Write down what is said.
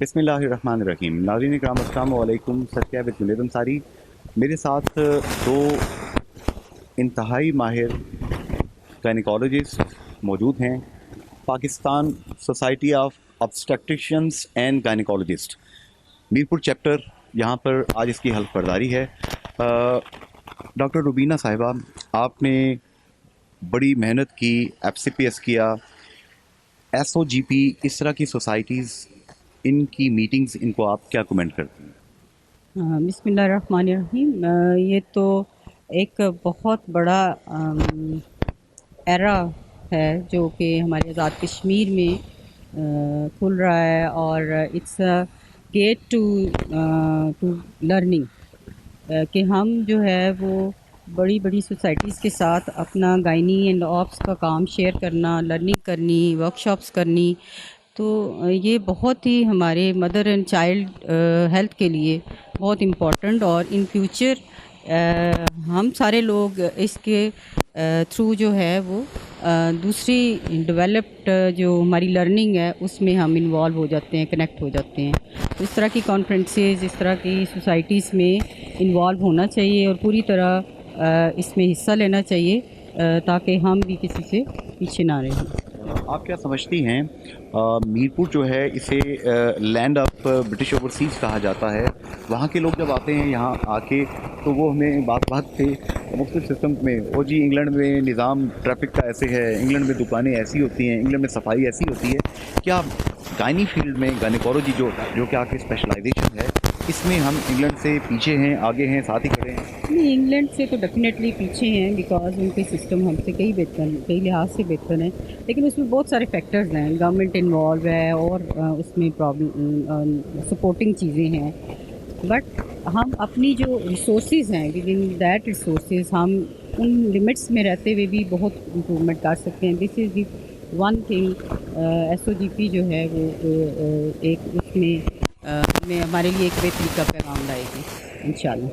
بسم اللہ الرحمن الرحیم. ناظرین اکرام السلام علیکم. Stay with Junaid Ansari. میرے ساتھ دو انتہائی ماہر گائنیکالوجسٹ موجود ہیں. Pakistan society of obstetricians and gynaecologist Mirpur chapter, یہاں پر آج اس کی حلف برداری ہے. ڈاکٹر روبینہ صاحبہ, آپ نے بڑی محنت کی, ایف سی پی ایس کیا, ایس او جی پی, اس طرح کی سوسائٹیز, ان کی میٹنگز, ان کو آپ کیا کمنٹ کرتے ہیں؟ بسم اللہ الرحمن الرحیم. یہ تو ایک بہت بڑا ایرا ہے جو کہ ہمارے آزاد کشمیر میں کھل رہا ہے, اور اٹس گیٹ ٹو لرننگ کہ ہم جو ہے وہ بڑی بڑی سوسائٹیز کے ساتھ اپنا گائنی اینڈ آپس کا کام شیئر کرنا, لرننگ کرنی, ورکشاپس کرنی. تو یہ بہت ہی ہمارے مدر اینڈ چائلڈ ہیلتھ کے لیے بہت امپورٹنٹ, اور ان فیوچر ہم سارے لوگ اس کے تھرو جو ہے وہ دوسری ڈیولپڈ جو ہماری لرننگ ہے اس میں ہم انوالو ہو جاتے ہیں, کنیکٹ ہو جاتے ہیں. تو اس طرح کی کانفرنسز, اس طرح کی سوسائٹیز میں انوالو ہونا چاہیے اور پوری طرح اس میں حصہ لینا چاہیے تاکہ ہم بھی کسی سے پیچھے نہ رہیں. آپ کیا سمجھتی ہیں, میرپور جو ہے اسے لینڈ آف برٹش اوورسیز کہا جاتا ہے. وہاں کے لوگ جب آتے ہیں یہاں آ کے تو وہ ہمیں بات پہ مختلف سسٹمز میں, وہ جی انگلینڈ میں نظام ٹریفک کا ایسے ہے, انگلینڈ میں دکانیں ایسی ہوتی ہیں, انگلینڈ میں صفائی ایسی ہوتی ہے. کیا گائنی فیلڈ میں گائنیکالوجی جو کہ آپ کی اسپیشلائزیشن ہے, اس میں ہم انگلینڈ سے پیچھے ہیں, آگے ہیں, ساتھ ہی کھڑے ہیں؟ نہیں, انگلینڈ سے تو ڈیفینیٹلی پیچھے ہیں بیکاز ان کے سسٹم ہم سے کئی بہتر, کئی لحاظ سے بہتر ہیں, لیکن اس میں بہت سارے فیکٹرز ہیں. گورنمنٹ انوالو ہے اور اس میں پرابلم سپورٹنگ چیزیں ہیں, بٹ ہم اپنی جو ریسورسز ہیں ود ان دیٹ ریسورسز ہم ان لمٹس میں رہتے ہوئے بھی بہت امپرومنٹ کر سکتے ہیں. This is the one thing. S O G P جو ہے وہ ایک اس میں ہمارے لیے ایک بہتری کا پیغام لائے گی انشاءاللہ.